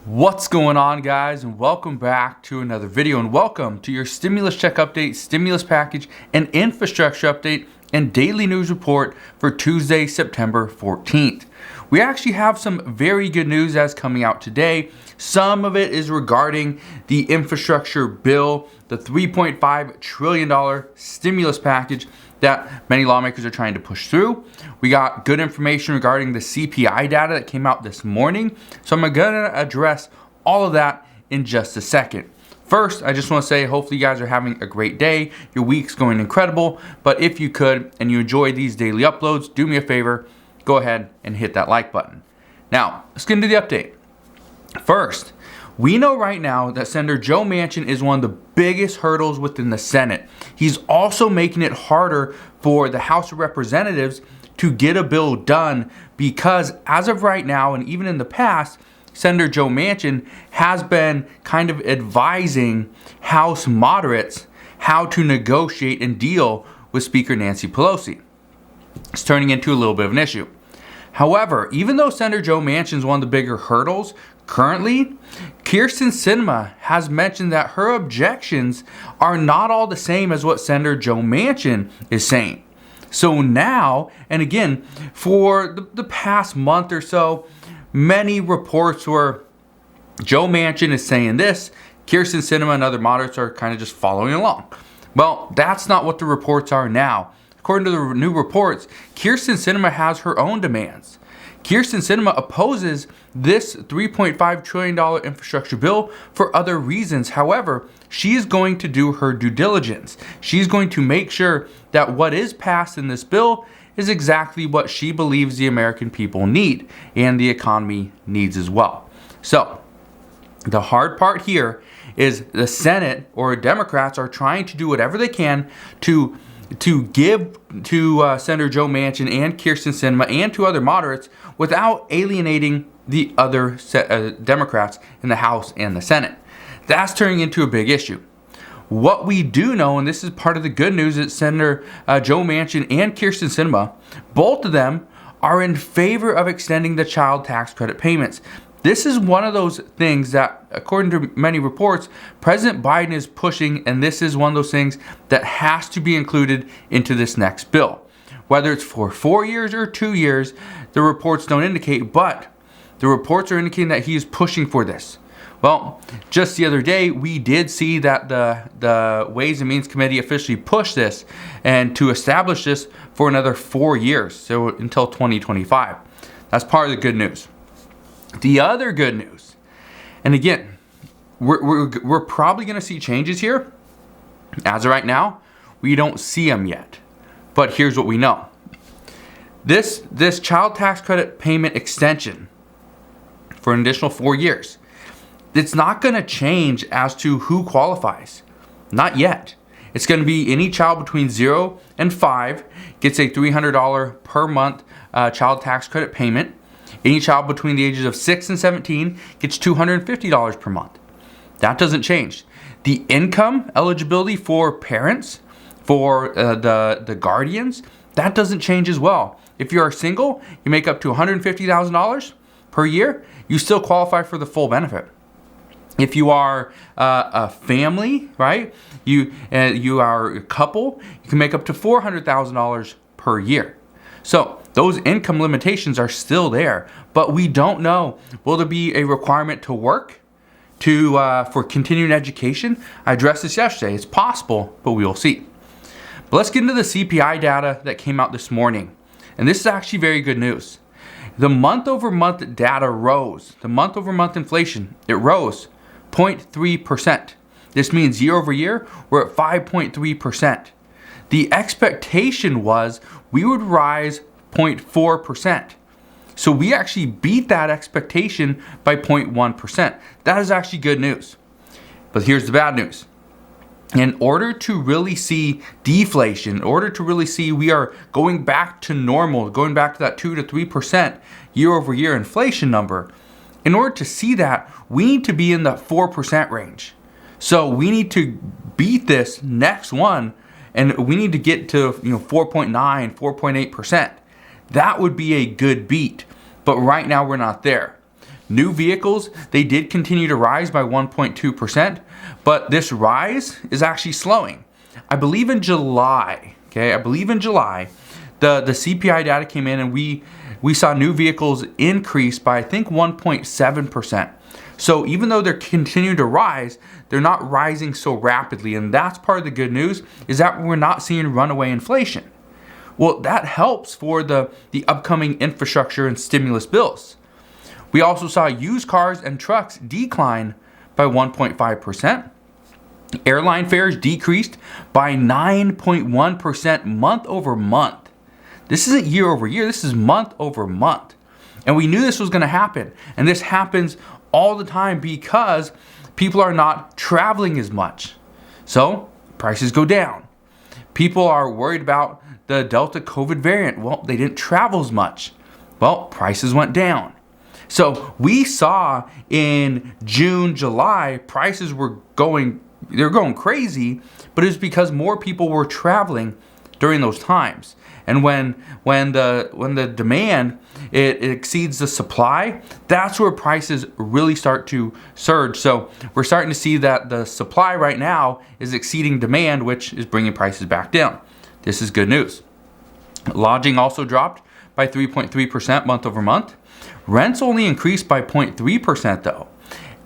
What's going on, guys, and welcome back to another video, and welcome to your stimulus check update, stimulus package, and infrastructure update and daily news report for Tuesday, September 14th. We actually have some very good news that's coming out today. Some of it is regarding the infrastructure bill, the $3.5 trillion stimulus package that many lawmakers are trying to push through. We got good information regarding the CPI data that came out this morning. So I'm going to address all of that in just a second. First, I just want to say hopefully you guys are having a great day. Your week's going incredible. But if you could and you enjoy these daily uploads, do me a favor, go ahead and hit that like button. Now, let's get into the update. First, we know right now that Senator Joe Manchin is one of the biggest hurdles within the Senate. He's also making it harder for the House of Representatives to get a bill done because as of right now, and even in the past, Senator Joe Manchin has been kind of advising House moderates how to negotiate and deal with Speaker Nancy Pelosi. It's turning into a little bit of an issue. However, even though Senator Joe Manchin is one of the bigger hurdles, currently, Kyrsten Sinema has mentioned that her objections are not all the same as what Senator Joe Manchin is saying. So now, and again, for the past month or so, many reports where Joe Manchin is saying this, Kyrsten Sinema and other moderates are kind of just following along. Well, that's not what the reports are now. According to the new reports, Kyrsten Sinema has her own demands. Kyrsten Sinema opposes this $3.5 trillion infrastructure bill for other reasons. However, she is going to do her due diligence. She's going to make sure that what is passed in this bill is exactly what she believes the American people need and the economy needs as well. So, the hard part here is the Senate or Democrats are trying to do whatever they can to give to Senator Joe Manchin and Kyrsten Sinema and to other moderates without alienating the other Democrats in the House and the Senate. That's turning into a big issue. What we do know, and this is part of the good news, is Senator Joe Manchin and Kyrsten Sinema, both of them are in favor of extending the child tax credit payments. This is one of those things that, according to many reports, President Biden is pushing, and this is one of those things that has to be included into this next bill. Whether it's for 4 years or 2 years, the reports don't indicate, but the reports are indicating that he is pushing for this. Well, just the other day, we did see that the Ways and Means Committee officially pushed this and to establish this for another 4 years, so until 2025. That's part of the good news. The other good news, and again, we're probably going to see changes here. As of right now, we don't see them yet. But here's what we know. This child tax credit payment extension for an additional 4 years, it's not going to change as to who qualifies. Not yet. It's going to be any child between 0 and 5 gets a $300 per month child tax credit payment. Any child between the ages of 6 and 17 gets $250 per month. That doesn't change. The income eligibility for parents, for the guardians, that doesn't change as well. If you are single, you make up to $150,000 per year, you still qualify for the full benefit. If you are a family, right, you are a couple, you can make up to $400,000 per year. So those income limitations are still there, but we don't know. Will there be a requirement to work for continuing education? I addressed this yesterday. It's possible, but we will see. But let's get into the CPI data that came out this morning. And this is actually very good news. The month-over-month data rose. The month-over-month inflation, it rose 0.3%. This means year over year, we're at 5.3%. The expectation was we would rise 0.4%. So we actually beat that expectation by 0.1%. That is actually good news. But here's the bad news. In order to really see deflation, in order to really see we are going back to normal, going back to that 2 to 3% year over year inflation number, in order to see that, we need to be in the 4% range. So we need to beat this next one, and we need to get to 4.9, 4.8%. That would be a good beat. But right now we're not there. New vehicles, they did continue to rise by 1.2%, but this rise is actually slowing. I believe in July, the CPI data came in and we saw new vehicles increase by, I think, 1.7%. So even though they're continuing to rise, they're not rising so rapidly. And that's part of the good news, is that we're not seeing runaway inflation. Well, that helps for the upcoming infrastructure and stimulus bills. We also saw used cars and trucks decline by 1.5%. Airline fares decreased by 9.1% month over month. This isn't year over year, this is month over month. And we knew this was going to happen. And this happens all the time because people are not traveling as much. So prices go down. People are worried about the Delta COVID variant. Well, they didn't travel as much. Well, prices went down. So we saw in June, July, prices were going crazy, but it was because more people were traveling during those times. And when the demand it exceeds the supply, that's where prices really start to surge. So we're starting to see that the supply right now is exceeding demand, which is bringing prices back down. This is good news. Lodging also dropped by 3.3% month over month. Rents only increased by 0.3% though.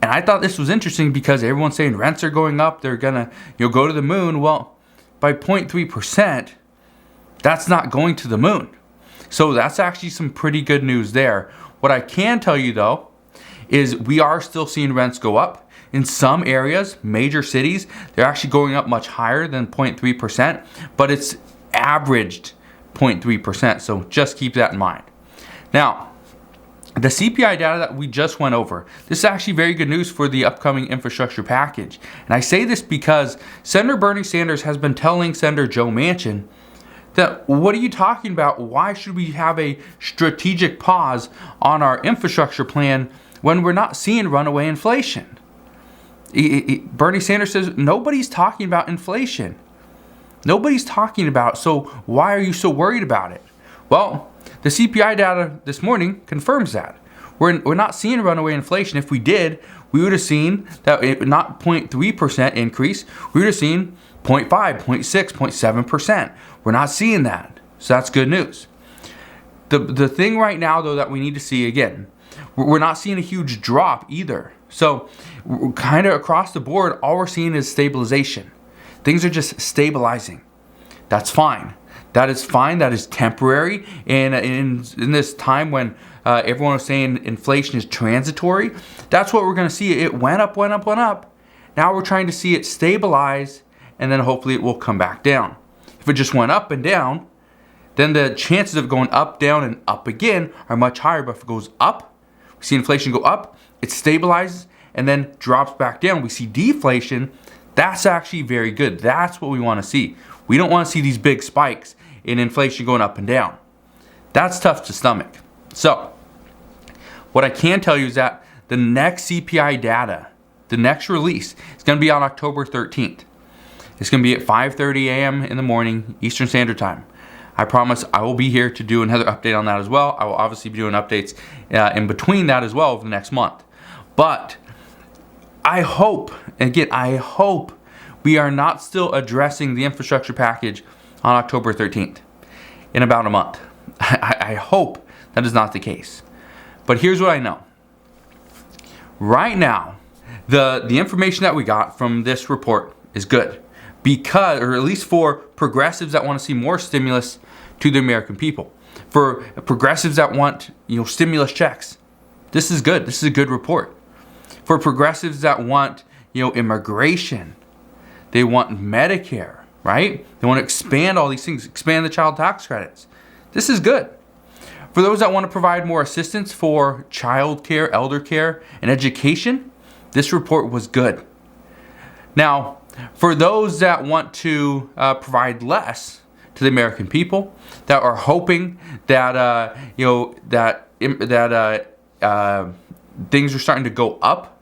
And I thought this was interesting because everyone's saying rents are going up, they're gonna go to the moon. Well, by 0.3%, that's not going to the moon. So that's actually some pretty good news there. What I can tell you though, is we are still seeing rents go up. In some areas, major cities, they're actually going up much higher than 0.3%, but it's averaged 0.3%. So just keep that in mind. Now, the CPI data that we just went over, this is actually very good news for the upcoming infrastructure package. And I say this because Senator Bernie Sanders has been telling Senator Joe Manchin that, what are you talking about? Why should we have a strategic pause on our infrastructure plan when we're not seeing runaway inflation? Bernie Sanders says nobody's talking about inflation. Nobody's talking about it, so why are you so worried about it? Well, the CPI data this morning confirms that. We're not seeing runaway inflation. If we did, we would have seen that not 0.3% increase, we would have seen 0.5, 0.6, 0.7%. We're not seeing that. So that's good news. The thing right now, though, that we need to see, again, we're not seeing a huge drop either. So kind of across the board, all we're seeing is stabilization. Things are just stabilizing. That's fine. That is fine. That is temporary. And in this time when everyone was saying inflation is transitory, that's what we're going to see. It went up, went up, went up. Now we're trying to see it stabilize, and then hopefully it will come back down. If it just went up and down, then the chances of going up, down, and up again are much higher. But if it goes up, we see inflation go up, it stabilizes, and then drops back down. We see deflation. That's actually very good. That's what we want to see. We don't want to see these big spikes in inflation going up and down. That's tough to stomach. So, what I can tell you is that the next CPI data, the next release, is going to be on October 13th. It's going to be at 5:30 a.m. in the morning, Eastern Standard Time. I promise I will be here to do another update on that as well. I will obviously be doing updates in between that as well over the next month. But I hope we are not still addressing the infrastructure package on October 13th, in about a month. I hope that is not the case. But here's what I know. Right now, the information that we got from this report is good. Because, or at least for progressives that want to see more stimulus to the American people. For progressives that want, stimulus checks. This is good. This is a good report. For progressives that want, immigration. They want Medicare, right? They want to expand all these things, expand the child tax credits. This is good. For those that want to provide more assistance for child care, elder care, and education, this report was good. Now, for those that want to provide less to the American people, that are hoping that things are starting to go up,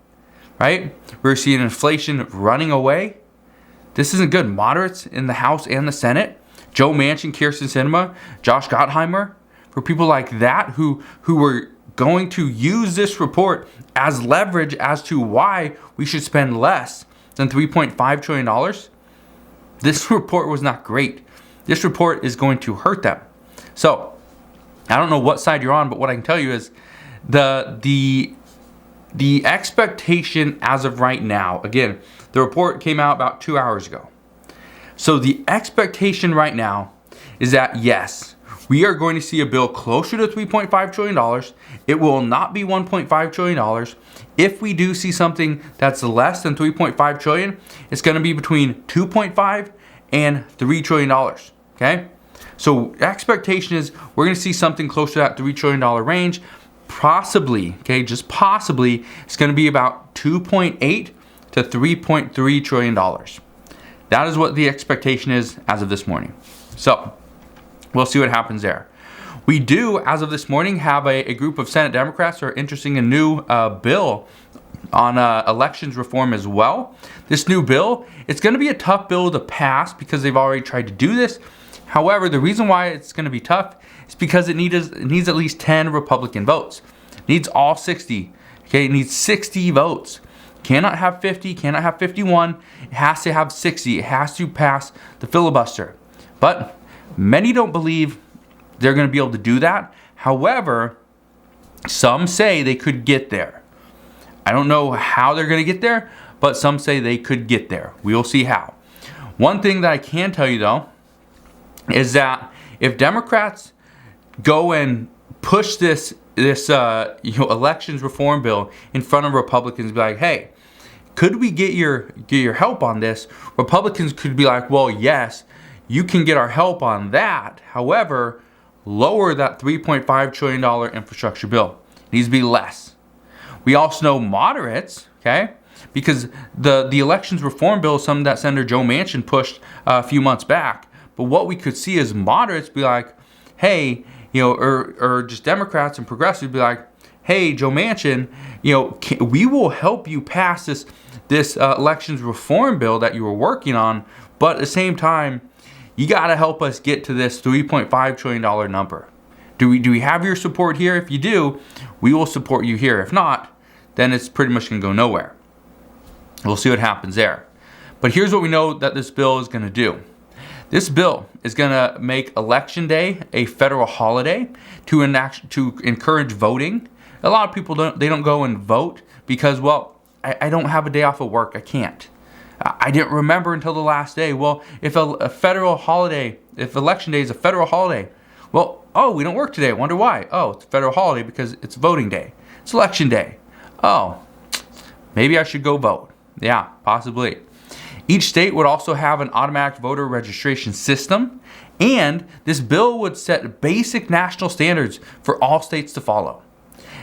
right? We're seeing inflation running away. This isn't good. Moderates in the House and the Senate, Joe Manchin, Kyrsten Sinema, Josh Gottheimer, for people like that who were going to use this report as leverage as to why we should spend less than $3.5 trillion. This report was not great. This report is going to hurt them. So I don't know what side you're on, but what I can tell you is the expectation as of right now, again, the report came out about 2 hours ago. So the expectation right now is that yes, we are going to see a bill closer to $3.5 trillion. It will not be $1.5 trillion. If we do see something that's less than $3.5 trillion, it's going to be between $2.5 and $3 trillion. Okay? So expectation is we're going to see something close to that $3 trillion range. Possibly, okay, just possibly, it's going to be about $2.8 to $3.3 trillion. That is what the expectation is as of this morning. So we'll see what happens there. We do, as of this morning, have a group of Senate Democrats who are introducing a new bill on elections reform as well. This new bill, it's going to be a tough bill to pass because they've already tried to do this. However, the reason why it's going to be tough is because it needs at least 10 Republican votes. It needs all 60. Okay, it needs 60 votes. Cannot have 50, cannot have 51. It has to have 60. It has to pass the filibuster. But many don't believe they're going to be able to do that. However, some say they could get there. I don't know how they're going to get there, but some say they could get there. We will see how. One thing that I can tell you, though, is that if Democrats go and push this elections reform bill in front of Republicans, be like, hey, could we get your help on this? Republicans could be like, well, yes, you can get our help on that. However, lower that $3.5 trillion infrastructure bill. It needs to be less. We also know moderates, okay, because the elections reform bill is something that Senator Joe Manchin pushed a few months back. But what we could see is moderates be like, hey, or just Democrats and progressives be like, hey, Joe Manchin, we will help you pass this elections reform bill that you were working on, but at the same time, you got to help us get to this $3.5 trillion number. Do we have your support here? If you do, we will support you here. If not, then it's pretty much going to go nowhere. We'll see what happens there. But here's what we know that this bill is going to do. This bill is going to make Election Day a federal holiday to encourage voting. A lot of people don't go and vote because, well, I don't have a day off of work. I can't. I didn't remember until the last day. Well, if a federal holiday, if Election Day is a federal holiday, well, oh, we don't work today. I wonder why. Oh, it's a federal holiday because it's voting day. It's Election Day. Oh, maybe I should go vote. Yeah, possibly. Each state would also have an automatic voter registration system, and this bill would set basic national standards for all states to follow.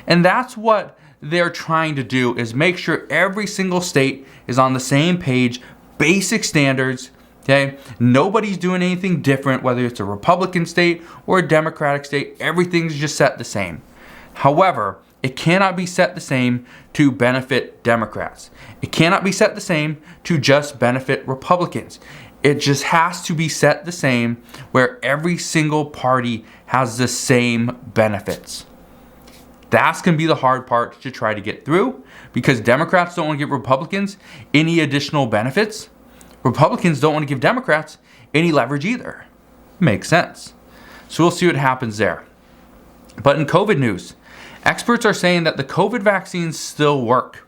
And that's what they're trying to do, is make sure every single state is on the same page, basic standards, okay? Nobody's doing anything different, whether it's a Republican state or a Democratic state, everything's just set the same. However, it cannot be set the same to benefit Democrats. It cannot be set the same to just benefit Republicans. It just has to be set the same where every single party has the same benefits. That's going to be the hard part to try to get through because Democrats don't want to give Republicans any additional benefits. Republicans don't want to give Democrats any leverage either. Makes sense. So we'll see what happens there. But in COVID news, experts are saying that the COVID vaccines still work.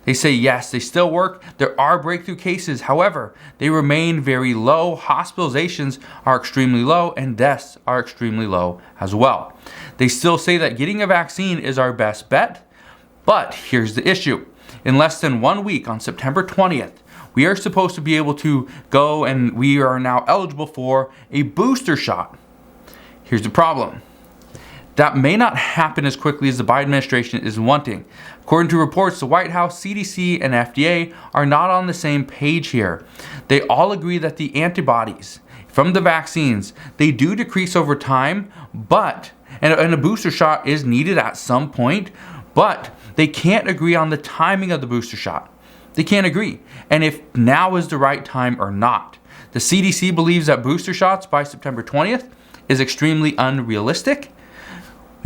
They say, yes, they still work. There are breakthrough cases. However, they remain very low. Hospitalizations are extremely low and deaths are extremely low as well. They still say that getting a vaccine is our best bet. But here's the issue. In less than 1 week, on September 20th, we are supposed to be able to go and we are now eligible for a booster shot. Here's the problem. That may not happen as quickly as the Biden administration is wanting. According to reports, the White House, CDC, and FDA are not on the same page here. They all agree that the antibodies from the vaccines, they do decrease over time, but, and a booster shot is needed at some point, but they can't agree on the timing of the booster shot. They can't agree, and if now is the right time or not. The CDC believes that booster shots by September 20th is extremely unrealistic.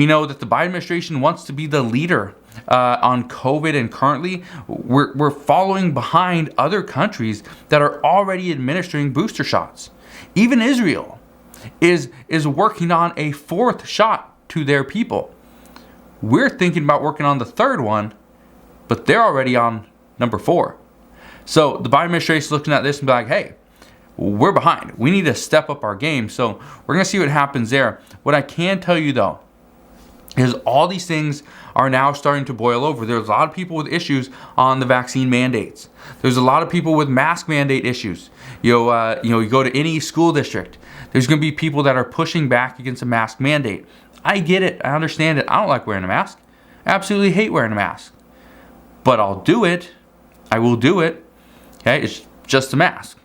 We know that the Biden administration wants to be the leader on COVID, and currently we're following behind other countries that are already administering booster shots. Even Israel is working on a 4th shot to their people. We're thinking about working on the 3rd one, but they're already on number 4. So the Biden administration is looking at this and be like, hey, we're behind. We need to step up our game. So we're going to see what happens there. What I can tell you, though, is all these things are now starting to boil over. There's a lot of people with issues on the vaccine mandates. There's a lot of people with mask mandate issues. You go to any school district, there's going to be people that are pushing back against a mask mandate. I get it. I understand it. I don't like wearing a mask. I absolutely hate wearing a mask. But I'll do it. I will do it. Okay, it's just a mask.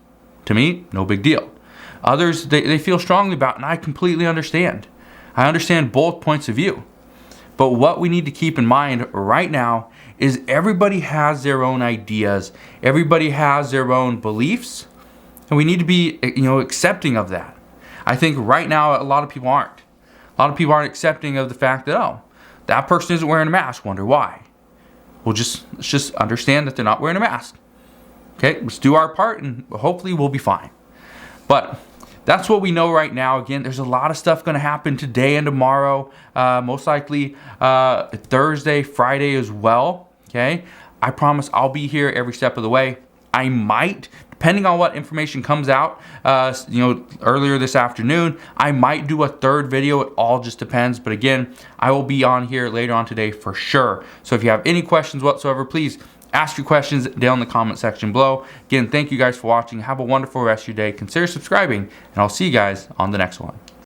To me, no big deal. Others, they feel strongly about it, and I completely understand. I understand both points of view. But what we need to keep in mind right now is everybody has their own ideas. Everybody has their own beliefs. And we need to be, accepting of that. I think right now a lot of people aren't. A lot of people aren't accepting of the fact that, oh, that person isn't wearing a mask. Wonder why. Let's just understand that they're not wearing a mask. Okay, let's do our part and hopefully we'll be fine. But that's what we know right now. Again, there's a lot of stuff going to happen today and tomorrow. Most likely Thursday, Friday as well. Okay, I promise I'll be here every step of the way. I might, depending on what information comes out, earlier this afternoon, I might do a 3rd video. It all just depends. But again, I will be on here later on today for sure. So if you have any questions whatsoever, please ask your questions down in the comment section below. Again, thank you guys for watching. Have a wonderful rest of your day. Consider subscribing, and I'll see you guys on the next one.